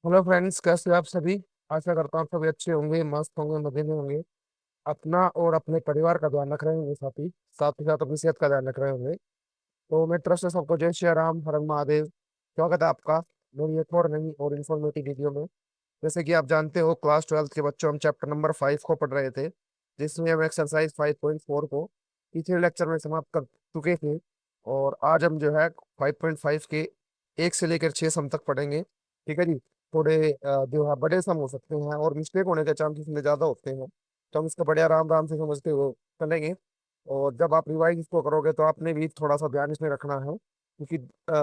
Hello friends, कैसे हैं आप सभी। आशा करता हूँ आप सभी अच्छे होंगे, मस्त होंगे, मजे में होंगे। अपना और अपने परिवार का ध्यान रख रहे होंगे, साथ ही साथ अपनी सेहत का ध्यान रख रहे होंगे। तो मैं ट्रस्ट है सबको। जय श्री राम, हर हर महादेव। स्वागत है आपका मेरी एक और नई और इन्फॉर्मेटिव वीडियो में। जैसे कि आप जानते हो, क्लास 12th के बच्चों, हम चैप्टर नंबर 5 को पढ़ रहे थे, जिसमें हम एक्सरसाइज 5.4 को पिछले लेक्चर में समाप्त कर चुके थे। और आज हम जो है 5.5 के 1 से लेकर 6 सम तक पढ़ेंगे। ठीक है जी। थोड़े जो है बड़े सम हो सकते हैं और मिस्टेक होने के चांसेस में ज़्यादा होते हैं, तो हम इसको बड़े आराम आराम से समझते हुए चलेंगे। और जब आप रिवाइज इसको करोगे तो आपने भी थोड़ा सा ध्यान इसमें रखना है, क्योंकि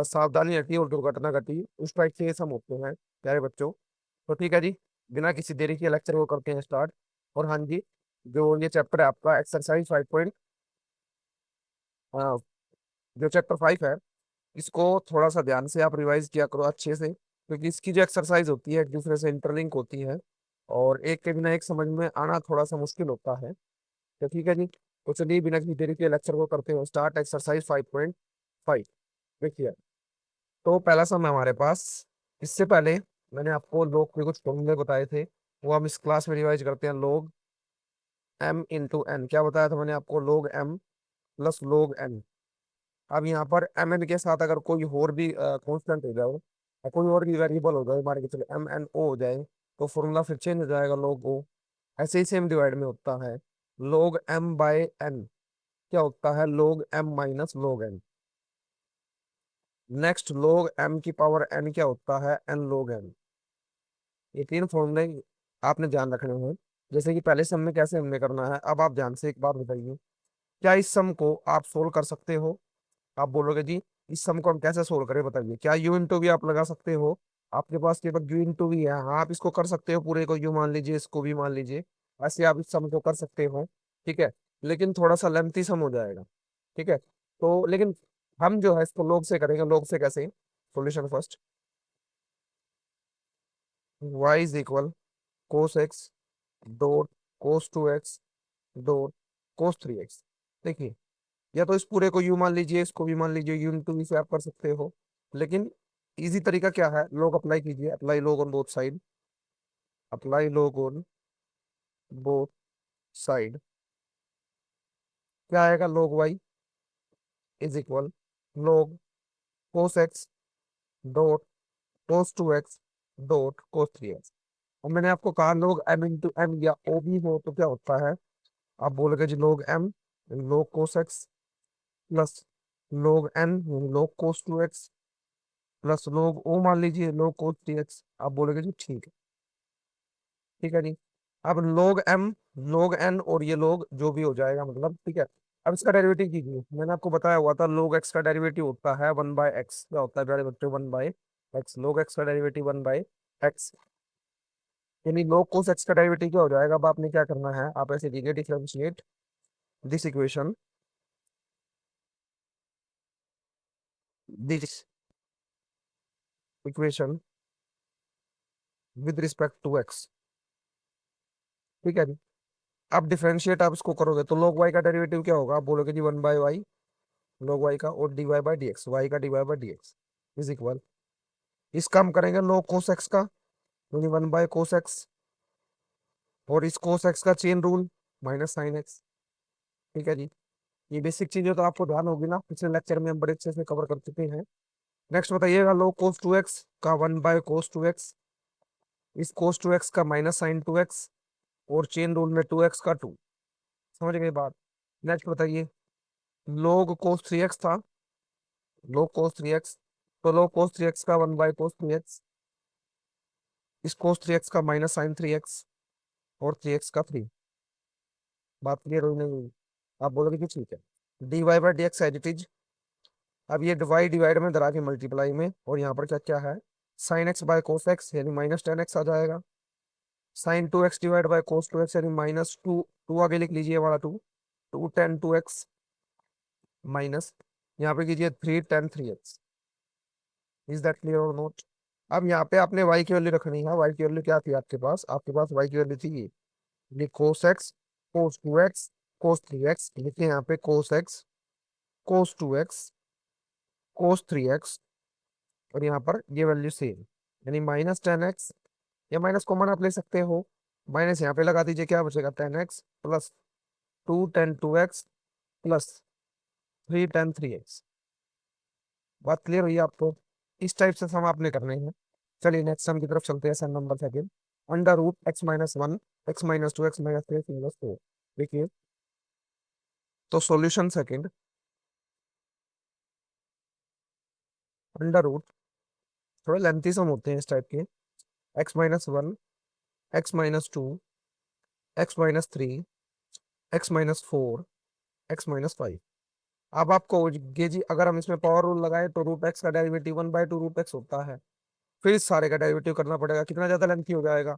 सावधानी घटी और दुर्घटना घटी, उस टाइप से ये सम होते हैं प्यारे बच्चों। तो ठीक है जी, बिना किसी देरी के लेक्चर को करते हैं स्टार्ट। और हाँ जी, जो ये चैप्टर है आपका एक्सरसाइज 5 जो चैप्टर 5 है, इसको थोड़ा सा ध्यान से आप रिवाइज किया करो अच्छे से, क्योंकि इसकी जो एक्सरसाइज होती है एक दूसरे से इंटरलिंक होती है, और एक के बिना एक समझ में आना थोड़ा सा मुश्किल होता है। तो ठीक है जी, तो चलिए बिना किसी देरी के लेक्चर को करते हैं स्टार्ट। एक्सरसाइज 5.5 देखिए। तो पहला सम है हमारे पास। इससे पहले मैंने आपको लोग के कुछ फॉर्मूले बताए थे, वो हम इस क्लास में रिवाइज करते हैं। लोग एम इंटू एन, क्या बताया था मैंने आपको? लोग एम प्लस लोग एन। अब यहाँ पर एम एन के साथ अगर कोई और भी कांस्टेंट हो जाए या कोई और भी वेरिएबल हो जाए, मान के चलो एम एन ओ हो जाए, तो फॉर्मूला फिर चेंज हो जाएगा, लोग ओ। ऐसे ही सेम डिवाइड में होता है। लोग एम बाय एन क्या होता है? Log M minus log N. Next, log M की पावर एन क्या होता है? एन लोग एन। ये तीन फॉर्मूले आपने ध्यान रखने हैं। जैसे कि पहले सम में कैसे हमने करना है, अब आप ध्यान से एक बात बताइए, क्या इस सम को आप सोल्व कर सकते हो? आप बोलोगे जी, इस सम को हम कैसे सोल्व करें बताइए। क्या यू इंटू भी आप लगा सकते हो? आपके पास केवल यू इंटू भी है, हाँ आप इसको कर सकते हो, पूरे को यू मान लीजिए, इसको भी मान लीजिए। ऐसे आप इस सम को कर सकते हो। ठीक है, लेकिन थोड़ा सा लेंथी सम हो जाएगा। ठीक है, तो लेकिन हम जो है इसको लोग से करेंगे। लोग से कैसे? Solution first, Y is equal cos X dot cos 2x dot cos 3x। देखिए, या तो इस पूरे को यू मान लीजिए, इसको भी मान लीजिए, यू इंटू वी से आप कर सकते हो। लेकिन इजी तरीका क्या है? लोग अप्लाई कीजिए, apply log on both side, apply log on both side. क्या आएगा? लोग वाई इज इक्वल लोग कोस X dot cos 2x dot cos 3x। और मैंने आपको कहा लोग एम इंटू एम या ओ भी हो तो क्या होता है? आप बोलोगे जी लोग एम लोग कोस एक्स प्लस लोग एन लोग कोस 2x प्लस लोग ओ मान लीजिए लोग कोस 3x। आप बोलोगे जी ठीक है। ठीक है जी। अब लोग एम लोग एन और ये लोग जो भी हो जाएगा, मतलब ठीक है। अब इसका डेरिवेटिव कीजिए। मैंने आपको बताया हुआ था लोग एक्स का डेरिवेटिव होता है 1/x। क्या होता है डेरिवेटिव? 1/x। लोग एक्स का डेरिवेटिव 1/x, यानी लोग कोस एक्स का डेरिवेटिव क्या हो जाएगा? अब आपने क्या करना है, आप ऐसे लीजिए, differentiate this equation, this equation with respect to X. ठीक है जी। अब डिफरेंशिएट आप इसको करोगे तो लोग वाई का डेरिवेटिव क्या होगा? आप बोलोगे जी 1/y लोग वाई का, और d Y by D x, y का d Y by D x is equal, इसका हम करेंगे लोग कोस एक्स का, यानी 1/cos x, और इस कोस एक्स का चेन रूल -sin x। ठीक है जी। ये बेसिक चीजें तो आपको ध्यान होगी ना, पिछले लेक्चर में हम बड़े अच्छे से कवर कर चुके हैं। नेक्स्ट बताइएगा, लोग cos 2x का 1/cos 2x, इस cos 2x का -sin 2x, और चेन रूल में 2x का 2। समझ गए बात? नेक्स्ट बताइए, लोग cos 3x था, लोग cos 3x, तो लोग cos 3x का 1/cos 3x, इस cos 3x का -sin 3x, और 3x का 3। बात क्लियर हुई नहीं हुई? आप बोलोगे कि ठीक है। D Y by D X as it is. अब ये डिवाइड डिवाइड में धरा के मल्टीप्लाई में, और यहाँ पर क्या क्या है? Sine x by cos x यानी -10x आ जाएगा। Sign 2x divide by cos 2x यानी -2, 2 आगे लिख लीजिए वाला 2, 2 tan 2x माइनस, यहाँ पे कीजिए 3 tan 3x। Is that clear और नॉट? अब यहाँ पे आपने y की वैल्यू रखनी है। y की वैल्यू क्या थी आपके पास? आपके पास y की वैल्यू थी ये कोस एक्स कोस 2x कोस 3x। लिखिए यहाँ पे कोस एक्स कोस 2x कोस 3x, और यहाँ पर ये वैल्यू सेम। यानी -10x, या माइनस कॉमन आप ले सकते हो, माइनस यहाँ पे लगा दीजिए, क्या बचेगा 10x plus 2 tan 2x plus 3 tan 3x। बात क्लियर हुई आपको? इस टाइप से सम आपने करने हैं। चलिए नेक्स्ट सम की तरफ चलते हैं। Sum number second, √x-1 x-2 x-3 + 4। देखिए, तो सॉल्यूशन सेकंड, अंडर रूट, थोड़े लेंथी सम होते हैं इस टाइप के, x-1 x-2 x-3 x-4 x-5। अब आपको ये जी, अगर हम इसमें पावर रूल लगाए तो √x का डेरिवेटिव 1/2 √x होता है। फिर इस सारे का डेरिवेटिव करना पड़ेगा, कितना ज्यादा लेंथी हो जाएगा।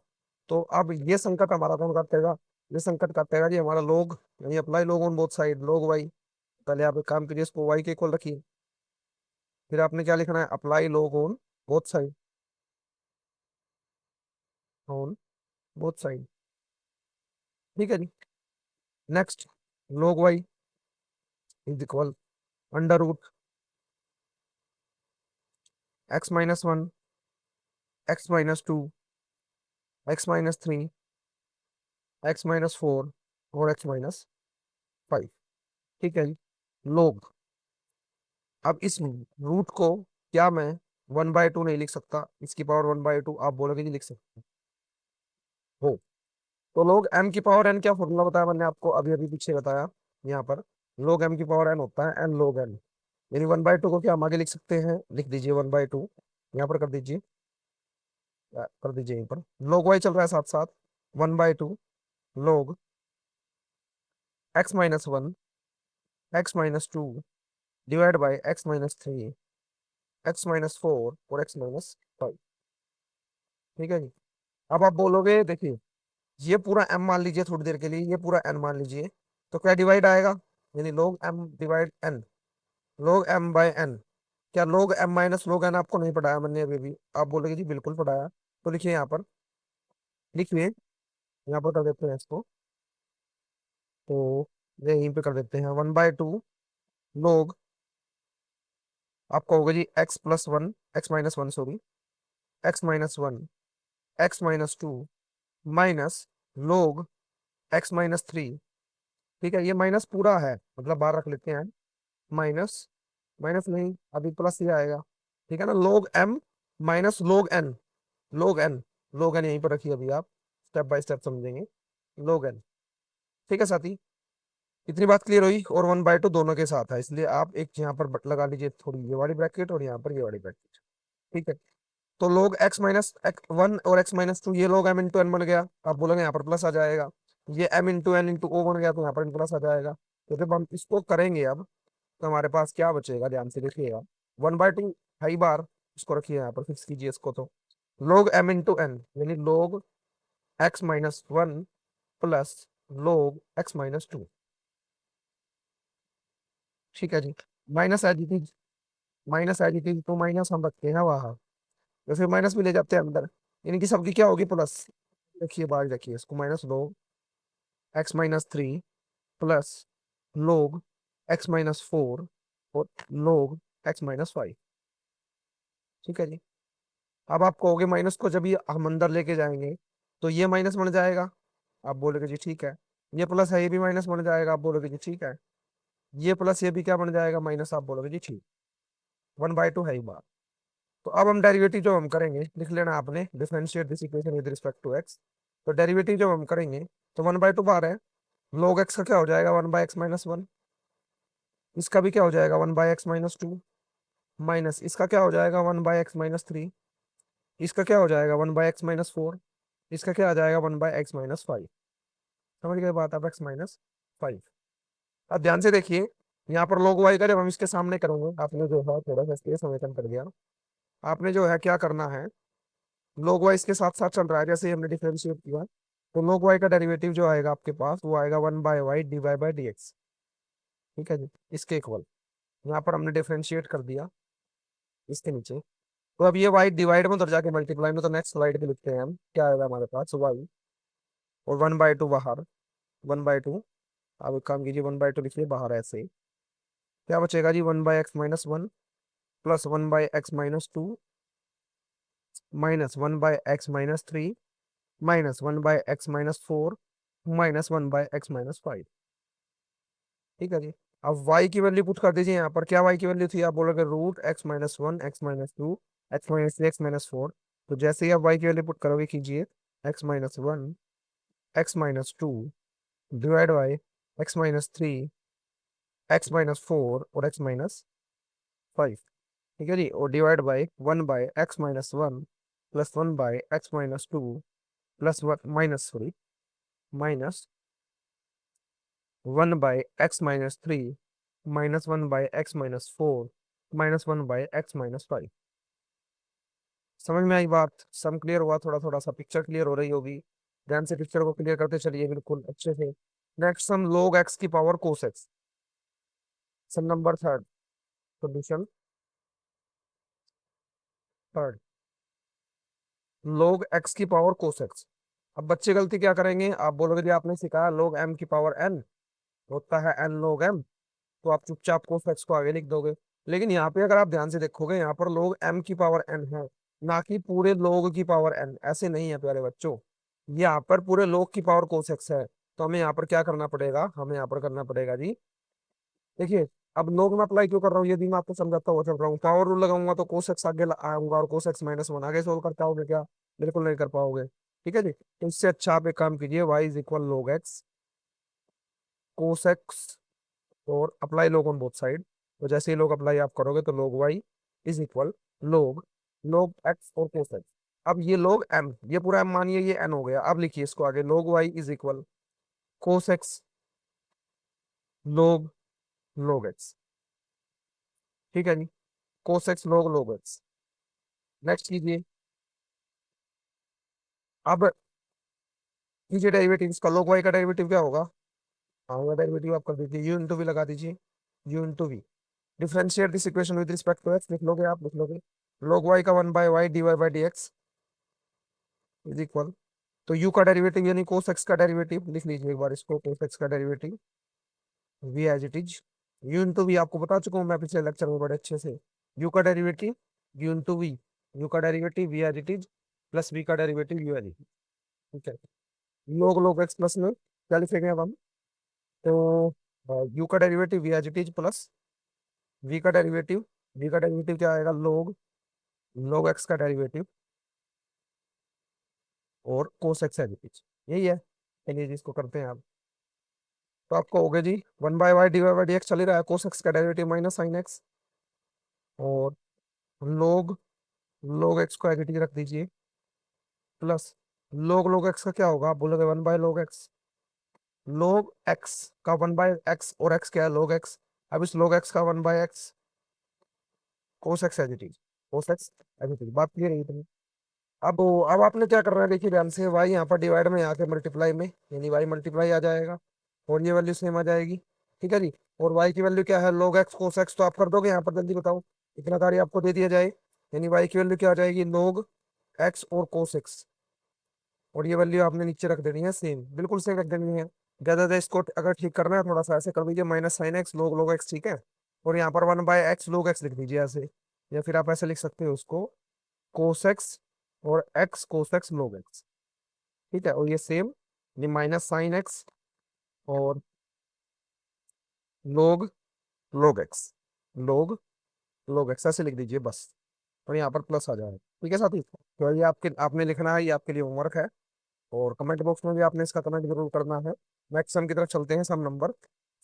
तो अब ये संकट हमारा कौन काटेगा? ये संकट काटेगा जी हमारा लोग, यानी apply log on both side, लोग वाई। पहले आप एक काम करिए, इसको वाई के इक्वल रखिए, फिर आपने क्या लिखना है, apply log on both side, on both side. ठीक है जी। Next, log Y is equal under root x-1 x-2 x-3 x-4 और x-5। ठीक है जी। लोग, अब इस रूट को क्या मैं 1/2 नहीं लिख सकता, इसकी पावर 1/2 आप बोलोगे नहीं लिख सकते हो। तो लोग m की पावर n, क्या फॉर्मूला बताया मैंने आपको अभी अभी पीछे बताया, यहाँ पर लोग m की पावर n होता है n log n। यानी 1/2 को क्या हम आगे लिख सकते हैं, लिख दीजिए 1/2, यहाँ पर कर दीजिए, कर दीजिए यहीं पर। लोग वाई चल रहा है साथ साथ, 1/2 लोग x-1 x-2 divide by x-3 x-4 और x-5। ठीक है जी। अब आप बोलोगे, देखिए ये पूरा m मान लीजिए थोड़ी देर के लिए, ये पूरा n मान लीजिए, तो क्या डिवाइड आएगा, यानी लोग m divide n, log m bye n। क्या लोग m माइनस लोग n आपको नहीं पढ़ाया मैंने अभी भी? आप बोलोगे जी बिल्कुल पढ़ाया। तो लिखिए यहाँ पर, लिखिए यहाँ पर कर देते हैं इसको, तो ये यहीं पे कर देते हैं 1/2 लोग, आपको होगा जी x+1 x-1 sorry, x-1 x-2 minus लोग x-3। ठीक है, ये माइनस पूरा है, मतलब बाहर रख लेते हैं, माइनस, माइनस नहीं अभी प्लस ही आएगा। ठीक है ना, लोग m माइनस लोग n, लोग n, लोग n यहीं पर रखिए, अभी आप स्टेप बाय स्टेप समझेंगे, लोग n। ठीक है साथी, इतनी बात क्लियर हुई, और 1/2 दोनों के साथ है, इसलिए आप एक यहाँ पर बट लगा लीजिए, थोड़ी ये वाली ब्रैकेट और यहाँ पर ये वाली ब्रैकेट। ठीक है, तो लोग x-1 और x-2, ये लोग m×n बन गया, आप बोलोगे यहाँ पर प्लस आ जाएगा, ये m×n×o बन गया, तो यहाँ पर प्लस आ जाएगा। तो जब हम इसको करेंगे अब, तो हमारे पास क्या बचेगा, ध्यान से देखिएगा, 1/2 कई बार, इसको रखिए यहाँ पर, फिक्स कीजिए इसको, तो लोग m×n यानी लोग x-1 प्लस लोग x-2। ठीक है जी। Minus as it is, minus as it is, तो माइनस हम रखते हैं वहां, तो फिर माइनस भी ले जाते हैं अंदर, इनकी सबकी क्या होगी, प्लस। देखिए बाहर रखिए इसको, माइनस लोग x-3 प्लस लोग x-4 और लोग x-5। ठीक है जी। अब आप कहोगे माइनस को जब ये हम अंदर लेके जाएंगे तो ये माइनस बन जाएगा, आप बोलोगे जी ठीक है। ये प्लस है, ये भी माइनस बन जाएगा, आप बोलोगे जी ठीक है। ये प्लस ये भी क्या बन जाएगा, माइनस, आप बोलोगे जी ठीक। 1/2 है ही बात। तो अब हम डेरिवेटिव जो हम करेंगे, लिख लेना आपने, differentiate this equation with respect to X. तो डेरिवेटिव जब हम करेंगे, तो 1/2 बार है, log x का क्या हो जाएगा, 1/x-1, इसका भी क्या हो जाएगा 1/x-2, माइनस इसका क्या हो जाएगा 1/x-3, इसका क्या हो जाएगा 1/x-4, इसका क्या आ जाएगा 1/x-5। समझ गए बात आप, x-5। अब ध्यान से देखिए, यहाँ पर log y का जब हम इसके सामने करेंगे, आपने जो है थोड़ा सा इसके समेकन कर दिया, आपने जो है क्या करना है, log y इसके साथ साथ चल रहा है, जैसे ही हमने डिफरेंशिएट किया, तो log y का डेरिवेटिव जो आएगा आपके पास, वो आएगा 1/y dy/dx। ठीक है जी, इसके इक्वल, यहाँ पर हमने डिफरेंशिएट कर दिया इसके नीचे। तो अब ये y डिवाइड में उधर जाके मल्टीप्लाई में, तो नेक्स्ट स्लाइड पे लिखते हैं हम, क्या आएगा हमारे पास y, और 1/2 बाहर, 1/2, अब एक काम कीजिए 1/2 लिखिए बाहर ऐसे ही। क्या बचेगा जी, 1/x-1 plus 1/x-2 minus 1/x-3 minus 1/x-4 minus 1/x-5। ठीक है जी। अब y की वैल्यू पुट कर दीजिए यहाँ पर। क्या y की वैल्यू थी? आप बोलोगे √x-1 x-2 x-3 x-4। तो जैसे ही आप y की वैल्यू पुट करोगे, कीजिए x-1 x-2 divide by x-3 x-4 और x-5। ठीक है जी। और divide by 1/x-1 plus 1/x-2 plus one minus sorry minus 1/x-3 minus 1/x-4 minus 1/x-5। समझ में आई बात? सम क्लियर हुआ? थोड़ा थोड़ा सा पिक्चर क्लियर हो रही होगी। ध्यान से पिक्चर को क्लियर करते चलिए बिल्कुल अच्छे से। नेक्स्ट सम log x की power cos x। Sum number third, solution third, log x की पावर cos x। अब बच्चे गलती क्या करेंगे? आप बोलोगे जी आपने सिखाया log m की पावर n होता है n log m, तो आप चुपचाप cos x को आगे लिख दोगे। लेकिन यहाँ पे अगर आप ध्यान से देखोगे, यहाँ पर log m की पावर n है, ना कि पूरे log की पावर n। ऐसे नहीं है प्यारे बच्चों, यहाँ पर पूरे log की पावर cos x है। तो हमें यहाँ पर क्या करना पड़ेगा? हमें यहाँ पर करना पड़ेगा जी, देखिए, अब लोग में अप्लाई क्यों कर रहा हूँ, यदि मैं आपको समझाता हुआ चल रहा हूँ। पावर रूल लगाऊंगा तो cos x आगे आऊंगा और cos x-1 आगे सोल्व कर पाओगे क्या? बिल्कुल नहीं कर पाओगे। ठीक है जी। तो इससे अच्छा आप एक काम कीजिए, y is equal log x cos x और apply log on both side. तो जैसे ही लोग अप्लाई आप करोगे तो log y is equal log log x और cos x। अब ये log m, ये पूरा m मानिए, ये n हो गया। अब लिखिए इसको आगे, log y is equal cos x log log x। ठीक है जी। cos x log log x। Next कीजिए। अब कीजिए डेरिवेटिव इसका। log y का डेरिवेटिव क्या होगा? आऊंगा डेरिवेटिव आप कर दीजिए, u इंटू वी लगा दीजिए, u into V. Differentiate this equation with respect to x। लिख लोगे आप? लिख लोगे। log y का 1/y dy/dx इज इक्वल, तो u का डेरिवेटिव यानी cos x का डेरिवेटिव लिख लीजिए एक बार इसको, cos x का derivative v as it is. u into V आपको बता चुका हूँ मैं पिछले लेक्चर में बड़े अच्छे से। u का derivative u into V, u का derivative v as it is plus v का derivative u as it is. ठीक है। log x प्लस में क्या लिखेंगे अब हम? तो u का derivative v as it is plus v का डेरिवेटिव क्या आएगा? log x का डेरिवेटिव और cos x as it is. यही है। चलिए जी, इसको करते हैं आप। तो आपको हो गया जी 1/y dy/dx चल ही रहा है, cos x का डेरिवेटिव माइनस साइन x और log log x को एज इट इज रख दीजिए प्लस log x का क्या होगा? आप बोलोगे 1/log x। log x का 1/x और x क्या है? log x। अब इस log x का 1/x cos x as it is, cos x as it is. बात क्लियर है इतनी? अब आपने क्या करना है, देखिए ध्यान से। y यहाँ पर डिवाइड में, यहाँ के मल्टीप्लाई में, यानी y मल्टीप्लाई आ जाएगा और ये वैल्यू सेम आ जाएगी। ठीक है जी। और y की वैल्यू क्या है? log x cos x। तो आप कर दोगे यहाँ पर? जल्दी बताओ, इतना कार्य आपको दे दिया जाए। यानी y की वैल्यू क्या आ जाएगी? log x और cos x। और ये वैल्यू आपने नीचे रख देनी है सेम, बिल्कुल सेम रख देनी है। ज्यादा इसको अगर ठीक करना है थोड़ा सा ऐसे कर दीजिए, minus sine x log log x। ठीक है। और यहाँ पर 1/x log x लिख दीजिए ऐसे, या फिर आप ऐसे लिख सकते हो उसको, cos x और x cos x log x। ठीक है। और ये सेम, ये माइनस साइन एक्स और log log x log log x ऐसे लिख दीजिए बस। और यहाँ पर प्लस आ जाए। ठीक है साथी? तो ये आपके आपने लिखना है, ये आपके लिए होमवर्क है। और कमेंट बॉक्स में भी आपने इसका कमेंट जरूर करना है। नेक्स्ट सम की तरफ चलते हैं। Sum number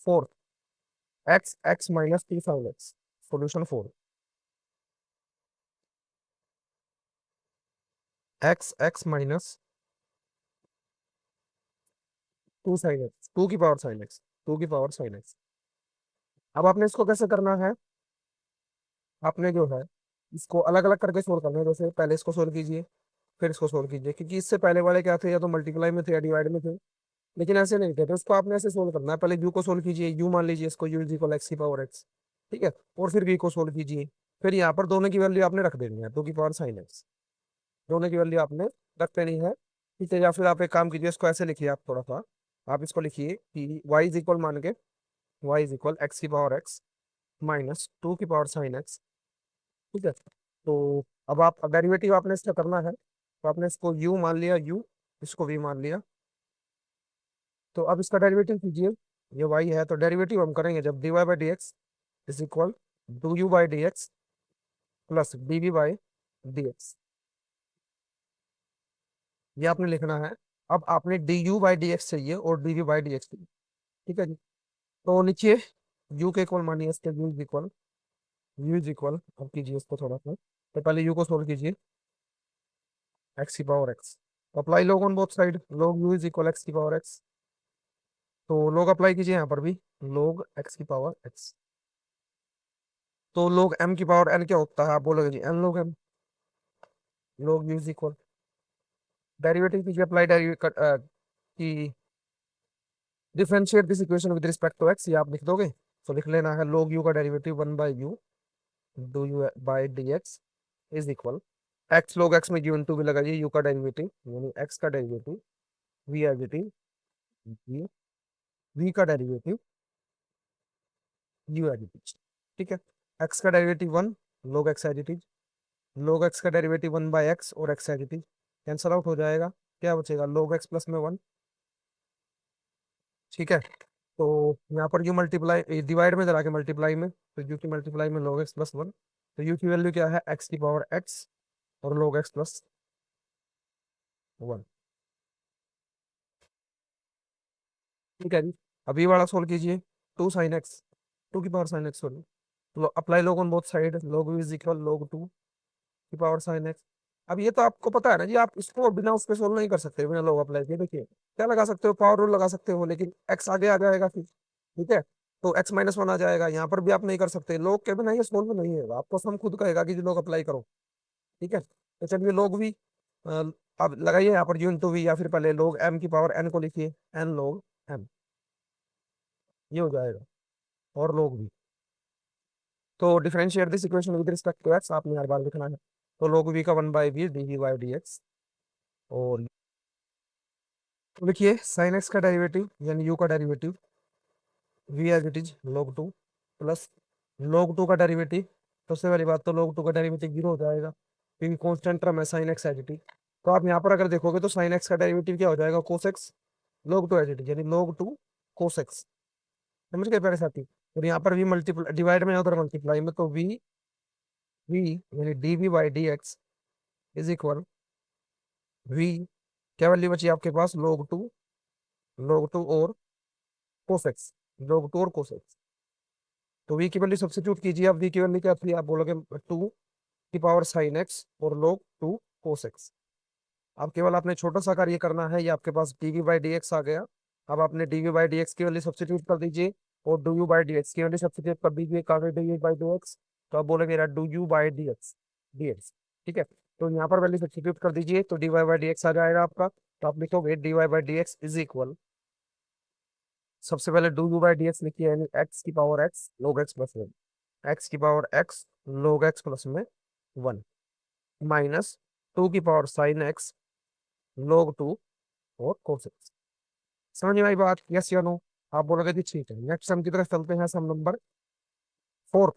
4, x minus 2 sine x. Solution 4, x minus 2 sine x, 2 की पावर साइन एक्स, 2 की पावर साइन एक्स। अब आपने इसको कैसे करना है? आपने जो है इसको अलग अलग करके सोल्व करना है। जैसे पहले इसको सोल्व कीजिए, फिर इसको सोल्व कीजिए, क्योंकि इससे पहले वाले क्या थे? या तो मल्टीप्लाई में थे या डिवाइड में थे, लेकिन ऐसे नहीं थे। तो इसको आपने ऐसे सोल्व करना है, पहले यू को सोल्व कीजिए, यू मान लीजिए इसको, यू इज इक्वल x की पावर x। ठीक है। और फिर वी को सोल्व कीजिए। फिर यहाँ पर दोनों की वैल्यू आपने रख देनी है, 2 की पावर साइन एक्स। दोनों की वैल्यू आपने रख देनी है। ठीक है। या फिर आप एक काम कीजिए, इसको ऐसे लिखिए आप थोड़ा सा। आप इसको लिखिए कि y इज इक्वल मान के, y इज इक्वल x की पावर x माइनस 2 की पावर साइन एक्स। ठीक है। तो अब आप डेरिवेटिव आपने इसका करना है, तो आपने इसको u मान लिया, u, इसको v मान लिया। तो अब इसका डेरिवेटिव कीजिए, ये y है, तो डेरिवेटिव हम करेंगे जब dy by D x is equal D you by D X plus D we by D X, ये आपने लिखना है। अब आपने D U by D X चाहिए और D we by D X चाहिए, ठीक है जी। तो नीचे u के इक्वल मानिए, इसके u इज इक्वल, अब कीजिए इसको थोड़ा सा, तो पहले u को सोल्व कीजिए, एक्स की power x, apply log on both side, लोग u इज इक्वल एक्स की पावर एक्स, तो लोग अप्लाई कीजिए यहाँ पर भी, लोग एक्स की पावर एक्स। तो लोग m की पावर n क्या होता है, आप बोलोगे जी n log m, log u is equal, derivative कीजिए अप्लाई, की differentiate this equation with respect to x, ये आप लिख दोगे। तो लिख लेना है लोग u का derivative 1/u D you by D x is equal, X log X में गिवन टू भी लगाइए, u का डेरिवेटिव यानी x का derivative v as it is, v का derivative u as it is, ठीक है। x का derivative 1, log x as it is, log x का डेरिवेटिव 1/x और x as it is cancel out हो जाएगा, क्या बचेगा लोग x प्लस में 1, ठीक है। तो यहाँ पर यू मल्टीप्लाई डिवाइड में जरा के मल्टीप्लाई में, तो यू की मल्टीप्लाई में लोग एक्स प्लस 1, तो यू की वैल्यू क्या है, एक्स की पावर एक्स और लोग एक्स प्लस 1, ठीक है जी। अब ये वाला सोल्व कीजिए, 2 sin x, 2 की पावर sin x, सॉरी, तो apply log on both side, लोग इज इक्वल लोग 2 की पावर sin x। अब ये तो आपको पता है ना जी, आप इसको बिना उसके सोल्व नहीं कर सकते, बिना लोग अप्लाई किए। देखिए क्या लगा सकते हो, पावर रूल लगा सकते हो, लेकिन एक्स आगे आ जाएगा फिर, ठीक है। तो x-1 आ जाएगा, यहाँ पर भी आप नहीं कर सकते, लोग के बिना ये सोल्व नहीं है, आपको सम खुद कहेगा कि जो लोग अप्लाई करो, ठीक है। तो चलिए लोग भी अब लगाइए यहाँ पर यू इंटू वी, या फिर पहले लोग m की पावर n को लिखिए, n लोग m, ये हो जाएगा, और लोग भी। तो differentiate this equation with respect to x आपने हर बार लिखना है, तो लोग v का 1/v D we by D X, और लिखिए साइन एक्स का डेरिवेटिव यानी u का derivative v as it is log 2 plus log 2 का डेरिवेटिव, सबसे पहली बात तो log 2 का डेरिवेटिव 0 हो जाएगा, क्योंकि कांस्टेंट टर्म है sine X as it is. तो आप यहाँ पर अगर देखोगे तो साइन एक्स का डेरिवेटिव क्या हो जाएगा, cos X log 2 as it is, यानी log 2 कोस एक्स, समझ गए प्यारे साथी। और यहाँ पर v मल्टीप्लाई डिवाइड में उधर मल्टीप्लाई में, तो v यानी D we by D x is equal v, क्या वैल्यू बची आपके पास, log 2 और कोस एक्स, log 2 और कोस एक्स। तो v की वैल्यू सब्स्टिट्यूट कीजिए, अब v की वैल्यू क्या थी, आप बोलोगे 2 की पावर sin x और log 2 कोस एक्स। अब केवल आपने छोटा सा कार्य करना है, ये आपके पास d we by D x आ गया। अब आपने डी वी बाई डी एक्स की वैल्यू सब्स्टिट्यूट कर दीजिए, और d you by D x की वैल्यू सब्स्टिट्यूट कर दीजिए, कहाँ d we by D x, तो आप बोलेंगे d you by D x, ठीक है। तो यहाँ पर वैल्यू सब्स्टिट्यूट कर दीजिए, तो d Y by D x आ जाएगा आपका। तो आप लिखोगे d Y by D x is equal, सबसे पहले d you by D x लिखिए, यानी एक्स की power x log x plus 1, x की power x log x plus में 1, माइनस 2 की पावर sin x log 2 और cos x। समझ में आई बात, यस या नो, आप बोलोगे जी ठीक है। नेक्स्ट सम की तरफ चलते हैं, सम नंबर 4,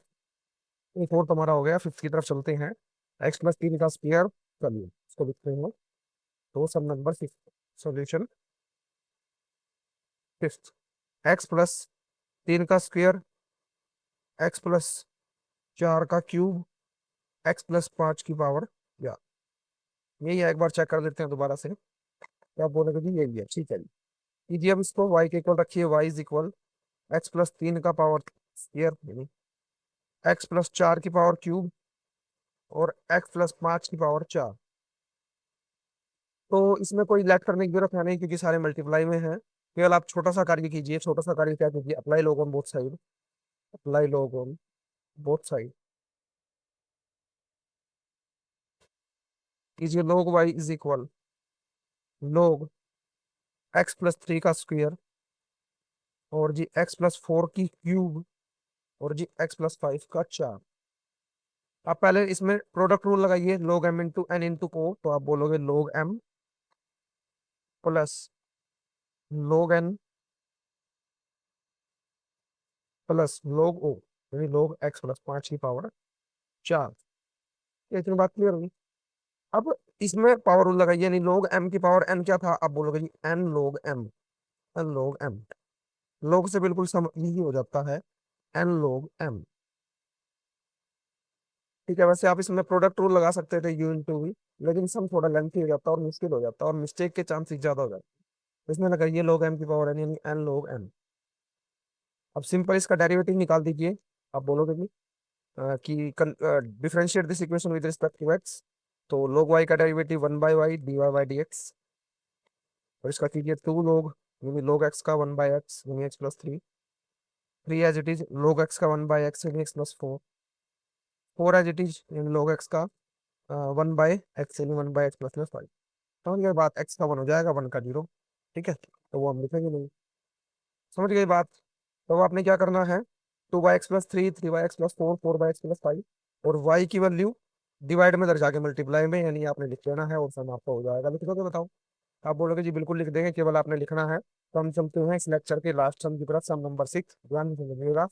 ये 4 तुम्हारा हो गया, 5th की तरफ चलते हैं। x+3 का स्क्वायर, चलिए इसको लिखते हैं, तो सम नंबर 6, सॉल्यूशन 5th, x+3 का स्क्वायर, x+4 का क्यूब, x+5 की पावर, या यही है, एक बार चेक कर लेते हैं दोबारा से, क्या बोलेगे जी, यही है, ठीक है जी। कीजिए अब इसको y के इक्वल रखिए, y इज इक्वल x+3 का पावर स्क्वायर यानी x+4 की पावर क्यूब और x+5 की पावर 4। तो इसमें कोई लेट करने की जरूरत है नहीं, क्योंकि सारे मल्टीप्लाई में है। केवल आप छोटा सा कार्य कीजिए, छोटा सा कार्य क्या कीजिए, apply log on both side, apply log on both side कीजिए, लोग y इज इक्वल लोग x+3 का स्क्वायर और जी x+4 की क्यूब और जी x+5 का 4। आप पहले इसमें प्रोडक्ट रूल लगाइए, log m into N into O, तो आप बोलोगे log m plus log n plus log o, यानी log x+5 की पावर 4, ये इतनी बात क्लियर होगी। अब इसमें पावर रूल लगाइए, यानी log m की पावर n क्या था, आप बोलोगे जी n log m, n log m। log से बिल्कुल सम यही हो जाता है, n log m। ठीक है, वैसे आप इसमें प्रोडक्ट रूल लगा सकते थे u इंटू वी, लेकिन सम थोड़ा लेंथी हो जाता है और मुश्किल हो जाता है और मिस्टेक के चांसेस ज्यादा हो जाते हैं। तो इसमें लगाइए log m की पावर n, यानी n log m। अब सिंपल इसका डेरिवेटिव निकाल दीजिए। आप बोलोगे कि differentiate this equation with respect to X. तो log y का derivative 1/y dy by D X, और इसका कीजिए 2 log, यानी log x का 1/x यानी x plus 3, 3 as it is log x का 1/x यानी x plus 4, 4 as it is यानी log x का 1/x यानी 1/x प्लस 5। समझ गए बात, x का 1 हो जाएगा, 1 का 0। ठीक है, तो वो हम लिखेंगे नहीं। समझ गई बात। तो आपने क्या करना है, 2/x plus 3, 3/x plus 4, 4/x plus 5, और y की वैल्यू डिवाइड में दर्जा के मल्टीप्लाई में, यानी आपने लिख लेना है और सम आपका हो जाएगा। लिख दोगे बताओ। आप बोलोगे जी बिल्कुल लिख देंगे, केवल आपने लिखना है। तो हम चलते हैं इस लेक्चर के लास्ट सम की तरफ, सम नंबर 6, ध्यान से समझिएगा।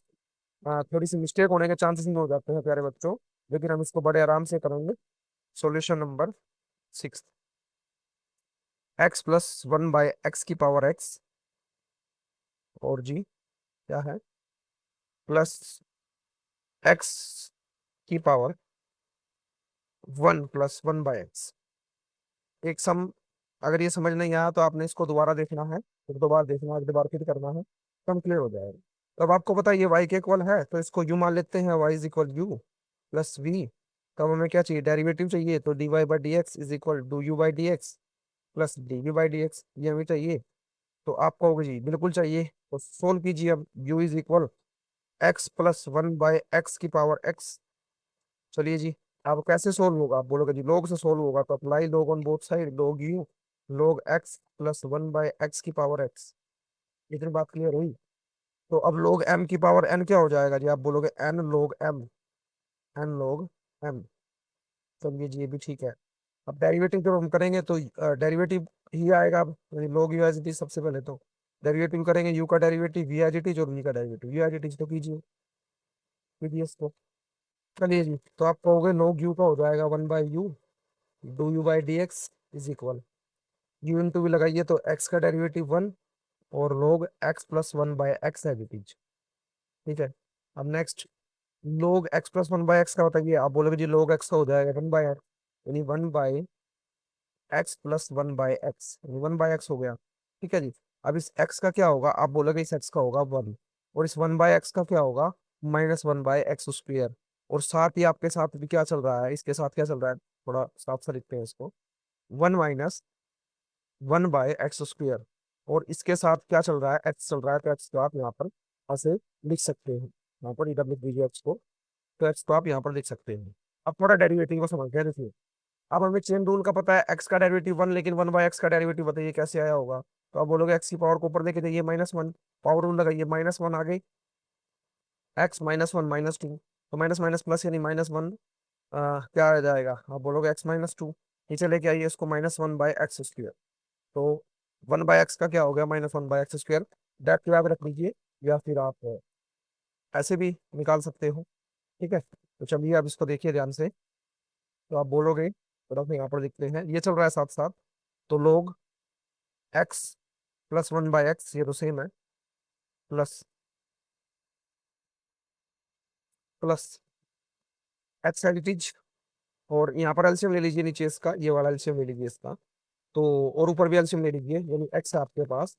थोड़ी सी मिस्टेक होने के चांसेस हो जाते हैं प्यारे बच्चों, लेकिन हम इसको बड़े आराम से करेंगे। सॉल्यूशन नंबर 6, x+1/x की पावर x, और जी क्या है, प्लस x की पावर 1+1/x। एक सम, अगर ये समझ नहीं आया तो आपने इसको दोबारा देखना है, फिर दोबारा देखना है, दोबारा फिर करना है, सम क्लियर हो जाएगा। तो अब आपको पता है ये y के इक्वल है, तो इसको u मान लेते हैं, y is equal u plus V. तब हमें क्या चाहिए, डेरिवेटिव चाहिए, तो dy by D x is equal to U by D X plus D we by D X, ये हमें चाहिए। तो आप कहोगे जी बिल्कुल चाहिए, तो सोल्व कीजिए। अब u इज इक्वल x+1/x की पावर x। चलिए जी, अब कैसे सोल्व होगा, आप बोलोगे जी log से सोल्व होगा, तो apply log on both side, log u log x+1/x की पावर x। इतनी बात क्लियर हुई। तो अब log m की पावर n क्या हो जाएगा जी, आप बोलोगे n log m, n log m। चलिए जी, ये भी ठीक है। अब डेरिवेटिव जब हम करेंगे तो डेरिवेटिव ही आएगा, अब यानी log u as it is. सबसे पहले तो डेरिवेटिव करेंगे, u का derivative v as it is, और v का derivative v as it is, तो कीजिए पीडीएस को। चलिए जी, तो आप कहोगे log u का हो जाएगा 1/u D you by D x is equal, U into V लगाइए तो x का डेरिवेटिव 1, और log x+1/x है इट इज। ठीक है, अब नेक्स्ट log x+1/x का बताइए। आप बोलोगे जी log x का हो जाएगा 1/x, यानी 1/x+1/x, यानी 1/x हो गया। ठीक है जी, अब इस x का क्या होगा, आप बोलोगे इस x का होगा 1, और इस 1/x का क्या होगा, -1/x²। और साथ ही आपके साथ भी क्या चल रहा है, इसके साथ क्या चल रहा है, थोड़ा साफ सा लिखते हैं इसको, 1 - 1/x²। और इसके साथ क्या चल रहा है, x चल रहा है, तो x को आप यहाँ पर ऐसे लिख सकते हैं, यहाँ पर इधर लिख दीजिए x को, तो x को आप यहाँ पर लिख सकते हैं। अब थोड़ा डेरिवेटिव को समझ गए, देखिए। अब हमें चेन रूल का पता है, x का डेरिवेटिव 1, लेकिन 1/x का डेरिवेटिव बताइए कैसे आया होगा। तो आप बोलोगे x की पावर को ऊपर लेके जाइए, -1, पावर रूल लगाइए, -1 आ गई, x -1 -2, तो माइनस माइनस प्लस यानी -1, क्या आ जाएगा, आप बोलोगे x-2। नीचे लेके आइए इसको, -1/x²। तो 1/x का क्या हो गया, -1/x²। डायरेक्ट आप रख लीजिए, या फिर आप ऐसे भी निकाल सकते हो। ठीक है, तो चलिए अब इसको देखिए ध्यान से। तो आप बोलोगे, तो हम यहाँ पर लिखते हैं, ये चल रहा है साथ साथ, तो log x+1/x, ये तो सेम है, plus plus x as it is, और यहाँ पर एलसीएम ले लीजिए नीचे इसका, ये वाला एलसीएम ले लीजिए इसका। तो और ऊपर भी एलसीएम ले लीजिए, यानी x है आपके पास।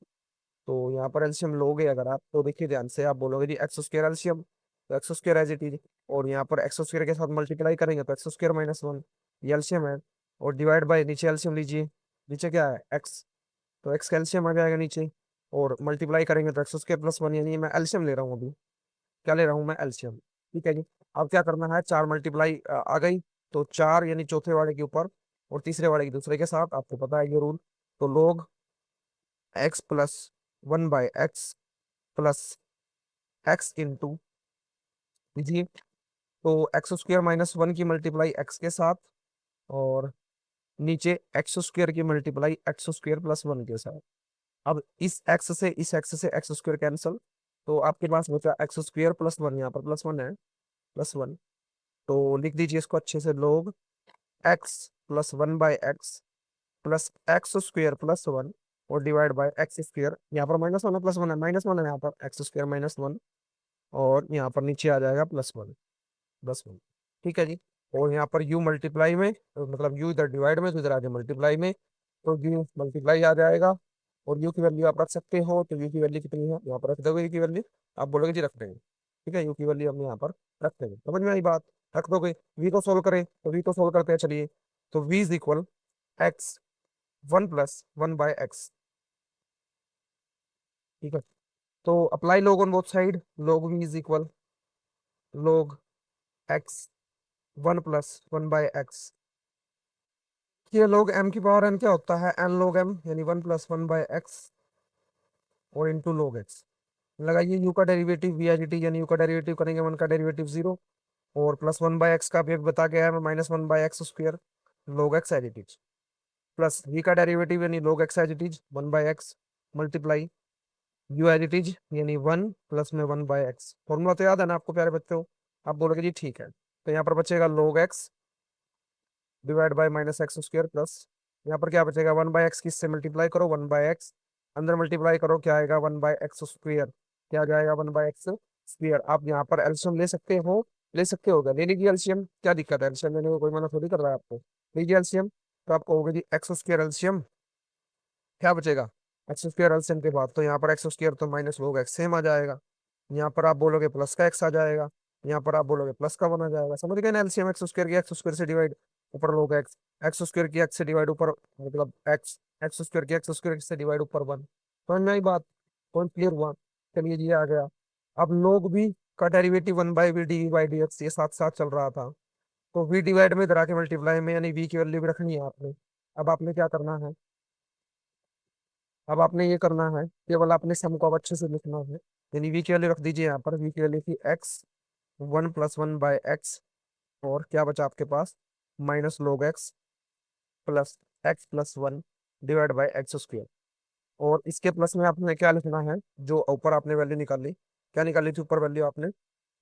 तो यहाँ पर एलसीएम लोगे अगर आप, तो देखिए ध्यान से, आप बोलोगे जी x² एलसीएम, तो x² एज इट इज, और यहाँ पर x² के साथ मल्टीप्लाई करेंगे तो x² -1, ये एलसीएम है। और डिवाइड बाय, नीचे एलसीएम लीजिए, नीचे क्या है x, तो x का एलसीएम आ जाएगा नीचे, और मल्टीप्लाई करेंगे तो x²+1, यानी मैं एलसीएम ले रहा हूँ अभी, क्या ले रहा हूँ मैं, एलसीएम। ठीक है जी, अब क्या करना है, 4 मल्टीप्लाई आ गई, तो 4 यानी चौथे वाले के ऊपर, और तीसरे वाले के दूसरे के साथ, आपको पता है ये रूल। तो log x+1/x plus x into, जी, तो x² - 1 की मल्टीप्लाई x के साथ, और नीचे x² की मल्टीप्लाई x²+1 के साथ। अब इस x से इस x से x² कैंसल, तो आपके पास बचा x² + 1, यहाँ पर +1 है, +1। तो लिख दीजिए इसको अच्छे से, log x plus 1/x plus x square plus 1 और डिवाइड बाय एक्स स्क्वेयर। यहाँ पर -1 है +1 है, -1 है यहाँ पर, एक्स स्क्वेयर -1 और यहाँ पर नीचे आ जाएगा +1 +1। ठीक है जी। और यहाँ पर u मल्टीप्लाई में, मतलब u इधर डिवाइड में तो इधर आ जाए मल्टीप्लाई में, तो u मल्टीप्लाई आ जाएगा। और u की वैल्यू आप रख सकते हो, तो u की वैल्यू कितनी है यहाँ पर रख दोगे, u की वैल्यू आप बोलोगे जी रख देंगे। ठीक है, u की वैल्यू हमने यहाँ पर रख देंगे, समझ में आई बात। रख दोगे। v को सोल्व करें, तो v को सोल्व करते हैं चलिए। तो v is equal x 1 + 1/x। ठीक है, तो apply log on both side, log v is equal log x 1 + 1/x। ये log m की पावर n क्या होता है, n log m, यानी 1 + 1/x और इंटू log x। लगाइए u का डेरिवेटिव v आई टी, यानी u का डेरिवेटिव करेंगे 1 का डेरिवेटिव 0 और +1/x का भी बता के आया मैं, -1/x square log x as it is, plus v का डेरिवेटिव यानी log x as it is 1/x multiply u as it is यानी 1 प्लस में 1/x। फॉर्मूला तो याद है ना आपको प्यारे बच्चों, आप बोलोगे जी ठीक है। तो यहाँ पर बचेगा log x divide by -x² plus यहाँ पर क्या बचेगा 1/x, किससे मल्टीप्लाई करो 1/x, अंदर मल्टीप्लाई करो क्या आएगा 1/x²। क्या आ जाएगा 1/x²। आप यहाँ पर एल्शियम ले सकते हो, ले सकते होगा, ले लीजिए एल्शियम, क्या दिक्कत है, एल्शियम लेने को कोई मना थोड़ी कर रहा है आपको। लीजिए एल्शियम, तो आपको होगा जी x² एल्शियम, क्या बचेगा x² एल्शियम के बाद, तो यहाँ पर x² तो माइनस लोग x सेम आ जाएगा। यहाँ पर आप बोलोगे प्लस का x आ जाएगा, यहाँ पर आप बोलोगे प्लस का 1 आ जाएगा। समझ गए ना, एलसीएम x² की x² से डिवाइड, ऊपर लोग x² की x से डिवाइड ऊपर, मतलब x² की x² से डिवाइड ऊपर 1। समझ में आई बात, पॉइंट क्लियर हुआ। चलिए जी आ गया। अब लोग भी का डेरिवेटिव 1/v/dv/dx ये साथ साथ चल रहा था, तो v डिवाइड में इधर आके मल्टीप्लाई में, यानी v की वैल्यू भी रखनी है आपने। अब आपने क्या करना है, अब आपने ये करना है, केवल आपने सम को अब अच्छे से लिखना है। यानी v की वैल्यू रख दीजिए यहाँ पर, v की वैल्यू थी x 1 + 1/x और क्या बचा आपके पास -log x plus x + 1 divide by x²। और इसके प्लस में आपने क्या लिखना है, जो ऊपर आपने वैल्यू निकाली, क्या निकाली थी ऊपर वैल्यू आपने,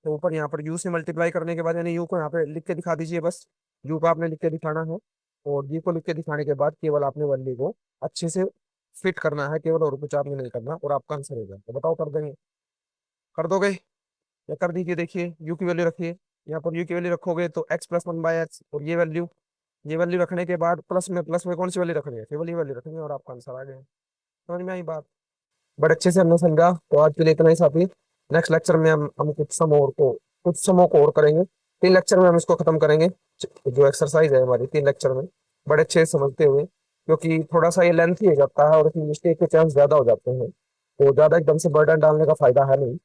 तो ऊपर यहाँ पर u से मल्टीप्लाई करने के बाद, यानी u को यहाँ पे लिख के दिखा दीजिए बस, u को आपने लिख के दिखाना है। और v को लिख के दिखाने के बाद केवल आपने वैल्यू को अच्छे से फिट करना है केवल, और कुछ आपने नहीं करना, और आपका आंसर हो जाए। तो बताओ कर देंगे, कर दोगे या कर दीजिए। देखिए u की वैल्यू रखिए, यहाँ पर u की वैल्यू रखोगे तो x + 1/x, और ये वैल्यू रखने के बाद प्लस में कौन सी वैल्यू रखनी है, केवल ये वैल्यू रखेंगे और आपका आंसर आ गया। समझ में आई बात, बड़े अच्छे से हमने समझा। तो आज के लिए इतना ही साथी, नेक्स्ट लेक्चर में हम कुछ समों को और करेंगे। 3 लेक्चर में हम इसको खत्म करेंगे, जो एक्सरसाइज है हमारी 3 लेक्चर में, बड़े अच्छे से समझते हुए, क्योंकि थोड़ा सा ये लेंथी हो जाता है और इसमें मिस्टेक के चांस ज्यादा हो जाते हैं, तो ज्यादा एकदम से बर्डन डालने का फायदा है नहीं।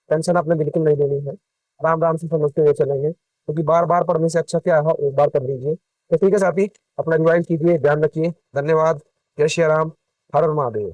टेंशन आपने बिल्कुल नहीं लेनी है, आराम आराम से समझते हुए चलेंगे, क्योंकि बार बार पढ़ने से अच्छा क्या है, एक बार कर लीजिए। तो ठीक है साथी, अपना रिवाइज कीजिए, ध्यान रखिए, धन्यवाद, जय श्री राम, हर हर महादेव।